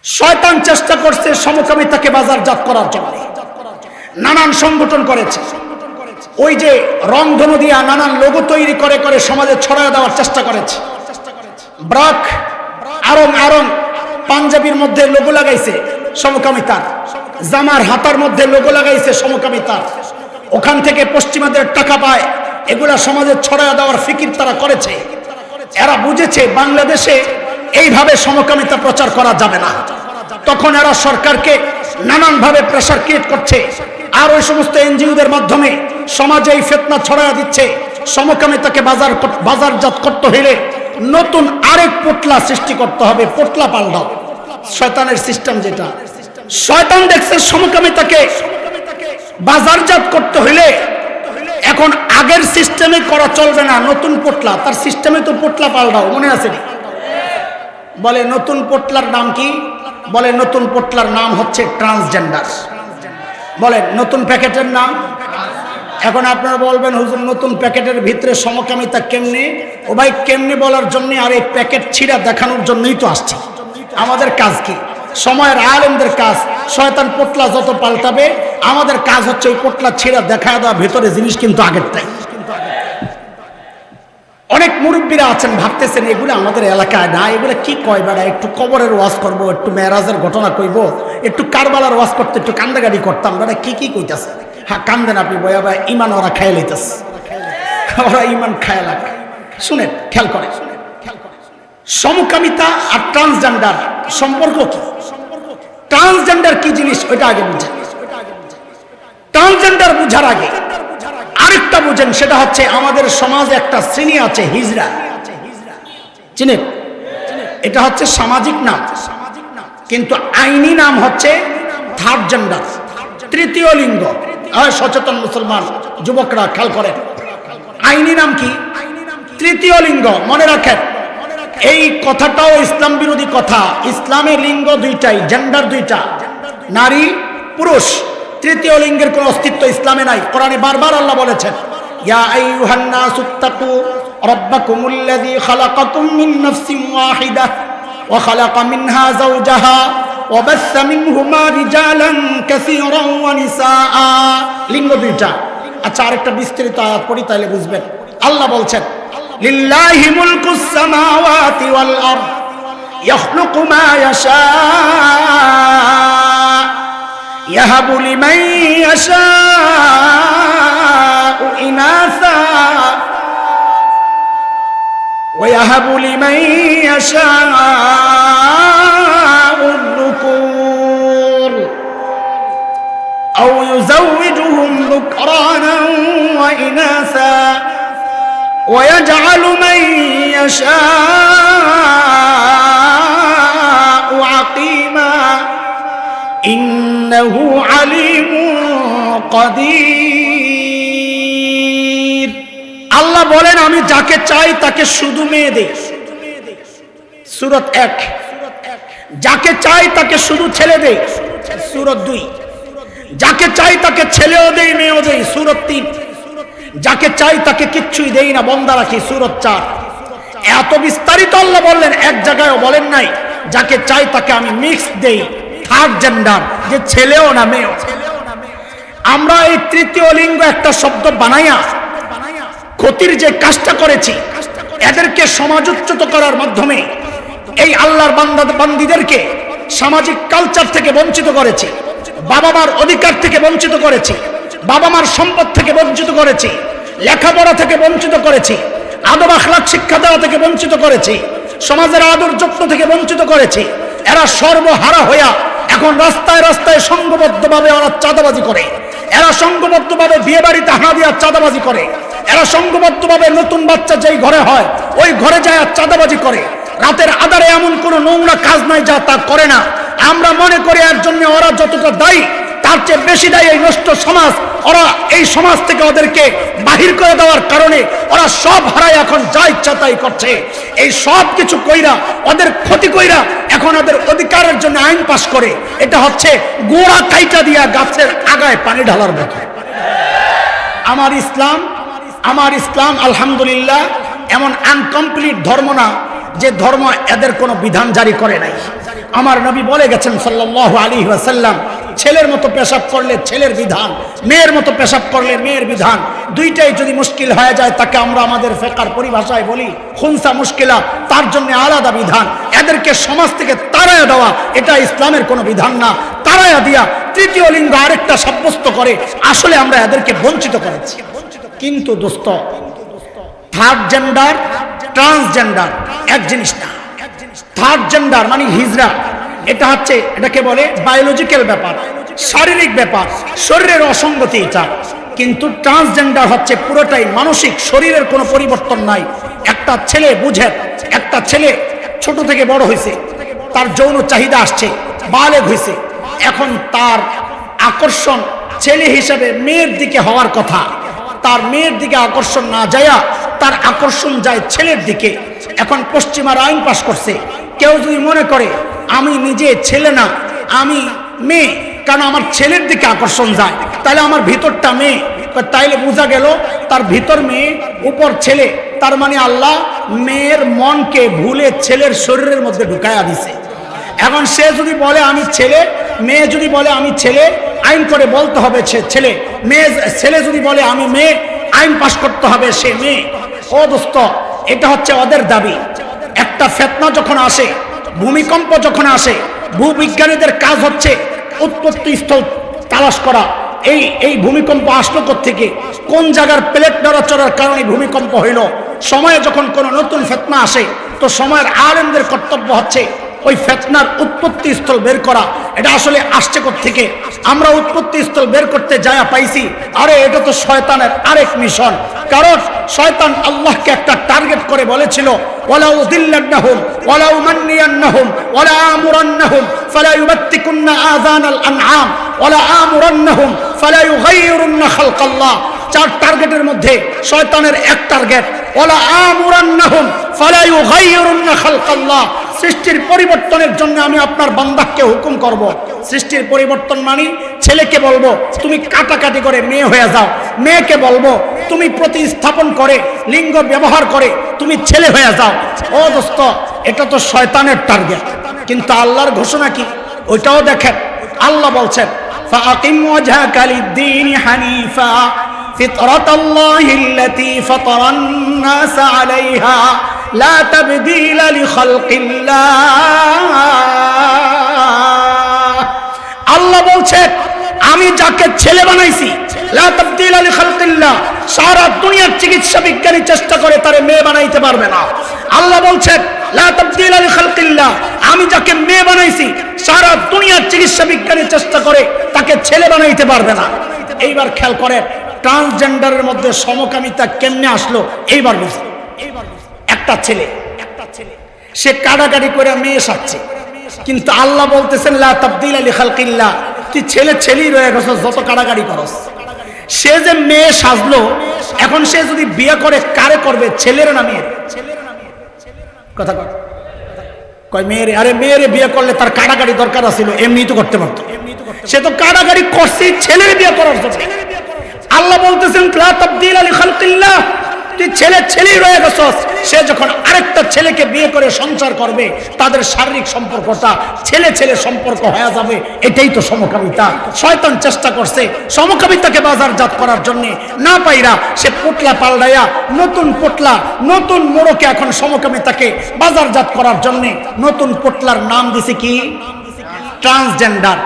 শয়তান চেষ্টা করছে সমকামিতাকে বাজারজাত করার জন্য, নানান সংগঠন করেছে। ওই যে রংধনু দিয়া নানান লোগো তৈরি করে করে সমাজে ছড়ায় দেওয়ার চেষ্টা করেছে। ব্রাক আরং আরং পাঞ্জাবির মধ্যে লোগো লাগাইছে সমকামিতার, জামার হাতার মধ্যে লোগো লাগাইছে সমকামিতার। ওখান থেকে পশ্চিমাদের টাকা পায়, এগুলা সমাজে ছড়ায় দেওয়ার ফিকির তারা করেছে। এরা বুঝেছে বাংলাদেশে এইভাবে সমকামিতা প্রচার করা যাবে না। তখন এরা সরকারকে নানানভাবে প্রেসার ক্রিয়েট করছে, আর ওই সমস্ত এনজিওদের মাধ্যমে সমাজে এই ফিতনা ছড়ায়া দিচ্ছে। সমকামিতাকে বাজারজাত করতে হইলে নতুন আরেক পোটলা সৃষ্টি করতে হবে, পোটলা পাল্টাও। শয়তানের সিস্টেম যেটা, শয়তান দেখছে সমকামিতাকে বাজারজাত করতে হইলে এখন আগের সিস্টেমে করা চলবে না, নতুন পোটলা। তার সিস্টেমে তো পোটলা পাল্টাও, মনে আছে নি? বলে নতুন পোটলার নাম কি? বলে নতুন পোটলার নাম হচ্ছে ট্রান্সজেন্ডার। বলে নতুন প্যাকেটের নাম। এখন আপনারা বলবেন হুজুর নতুন প্যাকেটের ভিতরে সমকামিতা কেমনে? ও ভাই কেমনে বলার জন্য আর এই প্যাকেট ছিঁড়া দেখানোর জন্যই তো আসছে। আমাদের কাজ কি? সময়ের আলেমদের কাজ শয়তান পোটলা যত পাল্টাবে, আমাদের কাজ হচ্ছে ওই পোটলা ছিঁড়া দেখায় দেওয়া, ভেতরে জিনিস কিন্তু আগেরটাই। অনেক মুরব্বীরা আছেন ভাবতেছেন এগুলো আমাদের এলাকায় না, এগুলো কি কয় বেড়া, একটু কবরের ওয়াজ করব, একটু মেরাজের ঘটনা কইব, একটু কারবালার ওয়াজ করতে একটু কান্দাগাড়ি করতাম, বেড়া কি কি কইতাছে। হ্যাঁ কান্দেন আপনি বয়া ভাই, ইমান ওরা খায় লইতেছে, ওরা ইমান খায় লাগ। শুনেন, খেয়াল করে, সমকামিতা আর ট্রান্সজেন্ডার সম্পর্ক কি? ট্রান্সজেন্ডার কি জিনিস ওইটা আগে বুঝেন। ট্রান্সজেন্ডার বুঝার আগে আরেকটা বুঝেন, সেটা হচ্ছে আমাদের সমাজে একটা শ্রেণী আছে হিজড়া, চিনেন? এটা হচ্ছে সামাজিক নাম, কিন্তু আইনি নাম হচ্ছে থার্ড জেন্ডার, তৃতীয় লিঙ্গ। সচেতন মুসলমান যুবকরা খেয়াল করেন, আইনি নাম কি? তৃতীয় লিঙ্গ। মনে রাখেন এই কথাটাও ইসলাম বিরোধী কথা। ইসলামের লিঙ্গ দুইটাই, জেন্ডার দুইটা, নারী পুরুষ। তৃতীয় লিঙ্গের কোনো অস্তিত্ব ইসলামে নাই। কোরআনে বারবার আল্লাহ বলেছেন, ইয়া আইয়ুহান নাসুত্তাকু রাব্বাকুমুল্লাযী খালাকাকুম মিন নাফসিন ওয়াহিদাহ ওয়া খালাকা মিনহা যাওজাহা ওয়া বাসসা মিনহুমা রিজালান কাসীরান ওয়া নিসাআ। লিঙ্গ দুইটা। আচ্ছা আরেকটা বিস্তারিত আয়াত পড়ি তাহলে বুঝবেন। আল্লাহ বলছেন, লিল্লাহি মুলকুস সামাওয়াতি ওয়াল আরদ ইয়াখলুকু মা ইয়াশা يهب لمن يشاء إناثا ويهب لمن يشاء الذكور أو يزوجهم ذكرانا وإناثا ويجعل من يشاء عقيما ইন্নাহু আলিমুন কাদির। আল্লাহ বলেন আমি যাকে চাই তাকে শুধু মেয়ে দেই, সূরা 1। যাকে চাই তাকে শুধু ছেলে দেই, সূরা 2। যাকে চাই তাকে ছেলেও দেই মেয়েও দেই, সূরা 3। যাকে চাই তাকে কিচ্ছুই দেই না, বন্ধা রাখি, সূরা 4। এত বিস্তারিত আল্লাহ বললেন, এক জায়গায়ও বলেন নাই যাকে চাই তাকে আমি মিক্স দেই, থার্ড জেন্ডার, যে ছেলেও না মেয়েও। আমরা এই তৃতীয় লিঙ্গ একটা শব্দ বানাইয়া ক্ষতির যে কাজটা করেছি, এদেরকে সমাজোচ্যুত করার মাধ্যমে এই আল্লাহর বান্দিদেরকে সামাজিক কালচার থেকে বঞ্চিত করেছি, বাবা মার অধিকার থেকে বঞ্চিত করেছি, বাবা মার সম্পদ থেকে বঞ্চিত করেছি, লেখাপড়া থেকে বঞ্চিত করেছি, আদব আখলাক শিক্ষা দেওয়া থেকে বঞ্চিত করেছি, সমাজের আদর যত্ন থেকে বঞ্চিত করেছি। এরা সর্বহারা হইয়া এখন রাস্তায় রাস্তায় সংঘবদ্ধভাবে ওরা চাঁদাবাজি করে। এরা সংঘবদ্ধভাবে বিয়ে বাড়িতে হানা দিয়া চাঁদাবাজি করে। এরা সংঘবদ্ধভাবে নতুন বাচ্চা যেই ঘরে হয় ওই ঘরে যায় চাঁদাবাজি করে। রাতের আধারে এমন কোনো নোংরা কাজ নাই যা তা করে না। আমরা মনে করি এর জন্য ওরা যতটা দায়ী তার চেয়ে বেশি দায়ী এই নষ্ট সমাজ। ওরা এই সমাজ থেকে ওদেরকে বাহির করে দেওয়ার কারণে ওরা সব হারায় এখন যা ইচ্ছা তাই করছে। এই সব কিছু কইরা ওদের ক্ষতি কইরা এখন ওদের অধিকারের জন্য আইন পাশ করে। এটা হচ্ছে গোড়া কাইটা দিয়া গাছের আগায় পানি ঢালার মতো। আমার ইসলাম আলহামদুলিল্লাহ এমন আনকমপ্লিট ধর্ম না যে ধর্ম এদের কোনো বিধান জারি করে নাই। আমার নবী বলে গেছেন সাল্লাল্লাহু আলাইহি ওয়াসাল্লাম, ছেলের মতো পেশাব করলে ছেলের বিধান, মেয়ের মতো পেশাব করলে মেয়ের বিধান। দুইটাই যদি মুশকিল হয়ে যায় তাকে আমরা আমাদের ফিকহের পরিভাষায় বলি খুনসা মুশকিলা, তার জন্য আলাদা বিধান। এদেরকে সমাজ থেকে তাড়াইয়া দেওয়া এটা ইসলামের কোনো বিধান না। তাড়াইয়া দিয়া তৃতীয় লিঙ্গ আরেকটা সাব্যস্ত করে আসলে আমরা এদেরকে বঞ্চিত করেছি। কিন্তু দোস্ত, থার্ড জেন্ডার ট্রান্সজেন্ডার এক জিনিস না। থার্ড জেন্ডার মানে হিজড়া, এটা হচ্ছে, এটাকে বলে বায়োলজিক্যাল ব্যাপার, শারীরিক ব্যাপার, শরীরের অসঙ্গতি এটা। কিন্তু ট্রান্সজেন্ডার হচ্ছে পুরোটাই মানসিক, শরীরের কোনো পরিবর্তন নাই। একটা ছেলে বুঝে, একটা ছেলে ছোট থেকে বড় হয়েছে, তার যৌন চাহিদা আসছে, বালেগ হয়েছে, এখন তার আকর্ষণ ছেলে হিসাবে মেয়ের দিকে হওয়ার কথা, তার মেয়ের দিকে আকর্ষণ না যায়া তার আকর্ষণ যায় ছেলের দিকে। এখন পশ্চিমার আইন পাশ করছে, কেউ যদি মনে করে আমি নিজে ছেলে না আমি মেয়ে, কারণ আমার ছেলের দিকে আকর্ষণ যায়, তাহলে আমার ভিতরটা মেয়ে, তাইলে বোঝা গেল তার ভিতর মেয়ে উপর ছেলে। তার মানে আল্লাহ মেয়ের মনকে ভুলে ছেলের শরীরের মধ্যে ঢুকায়া দিছে। এখন সে যদি বলে আমি ছেলে, মেয়ে যদি বলে আমি ছেলে, আইন করে বলতে হবে সে ছেলে। মেয়ে ছেলে যদি বলে আমি মেয়ে, আইন পাশ করতে হবে সে মেয়ে। ও দোস্ত, এটা হচ্ছে ওদের দাবি। একটা ফিতনা যখন আসে, ভূমিকম্প যখন আসে, ভূবিজ্ঞানীদের কাজ হচ্ছে উৎপত্তি স্থল তালাশ করা। এই ভূমিকম্প আসলো কোত্থেকে, কোন জায়গার প্লেট নড়াচড়ার কারণে ভূমিকম্প হইল। সময়ে যখন কোনো নতুন ফিতনা আসে, তো সময়ের আলেমদের কর্তব্য হচ্ছে ওই ফিতনার উৎপত্তি স্থল বের করা। এটা আসলে আসছে কোত্থেকে, আমরা উৎপত্তি স্থল বের করতে যায়া পাইছি, আরে এটা তো শয়তানের আরেক মিশন। কারণ শয়তান আল্লাহকে একটা টার্গেট করে বলেছিল, ওয়ালা উযিল্লান্নাহুম ওয়ালা উমান্নিয়ান্নাহুম ওয়ালা আমুরান্নাহুম ফালা ইউবাত্তিকুন্না আযানাল আনআম ওয়ালা আমুরান্নাহুম ফালা ইউগাইয়িরুন্না খালকাল্লাহ। চার টার্গেটের মধ্যে শয়তানের এক টার্গেট, ওয়ালা আমুরান্নাহুম ফালা ইউগাইয়িরুন্না খালকাল্লাহ। সৃষ্টির পরিবর্তনের জন্য আমি আপনার বান্দাকে হুকুম করব। সৃষ্টির পরিবর্তন মানে ছেলেকে বলবো তুমি কাটাকাটি করে মেয়ে হয়ে যাও, মেয়েকে বলবো তুমি প্রতিস্থাপন করে লিঙ্গ ব্যবহার করে তুমি ছেলে হয়ে যাও। ও দোস্ত, এটা তো শয়তানের টার্গেট। কিন্তু আল্লাহর ঘোষণা কি ওইটাও দেখেন। আল্লাহ বলছেন ফাআকিম ওয়াজহাকা লিদ-দীন হানিফা ফিতরাতাল্লাহিল্লাতী ফাতারান নাস আলাইহা লা তাবদীলা লিখালকিল্লাহ। আল্লাহ বলছেন আমি যাকে ছেলে বানাইছি, লা তাবদীলা লিখালকিল্লাহ, সারা দুনিয়ার চিকিৎসা বিজ্ঞানী চেষ্টা করে তারে মেয়ে বানাইতে পারবে না। আল্লাহ বলছেন লা তাবদীলা লিখালকিল্লাহ, আমি যাকে মেয়ে বানাইছি সারা দুনিয়ার চিকিৎসা বিজ্ঞানী চেষ্টা করে তাকে ছেলে বানাইতে পারবে না। এইবার খেয়াল করেন ট্রান্সজেন্ডারের মধ্যে সমকামিতা কেমনে আসলো। এইবার বুঝুন, একটা ছেলে সে কাটাকাটি করে মেয়ে সাজছে, কিন্তু আল্লাহ বলতেছেন লা তাবদীলা লিখালকিল্লাহ, তুই ছেলে ছেলেই রয়ে গেছস যত কাটাকাটি করস। সে যে মেয়ে সাজলো, এখন সে যদি বিয়ে করে কারে করবে, ছেলের না মেয়ের? কথা কয় মেয়েরে। আরে মেয়েরে বিয়ে করলে তার কাটাকাটি দরকার ছিল, এমনি তো করতে পারতো। সে তো কাটাকাটি করছে ছেলের বিয়ে করার জন্য। আল্লাহ বলতেছেন লা তাবদীলা লিখালকিল্লাহ, তুই ছেলে ছেলেই রয়ে গেছস। সে যখন আরেকটা ছেলেকে বিয়ে করে সংসার করবে, তাদের শারীরিক সম্পর্কটা ছেলে ছেলে সম্পর্ক হয়ে যাবে। এটাই তো সমকামিতা। শয়তান চেষ্টা করছে সমকামিতাকে বাজারজাত করার জন্য, না পাইরা সে পোটলা পাল্টাইয়া নতুন পোটলা, নতুন মোড়কে এখন সমকামিতাকে বাজারজাত করার জন্য নতুন পোটলার নাম দিছে কি? ট্রান্সজেন্ডার।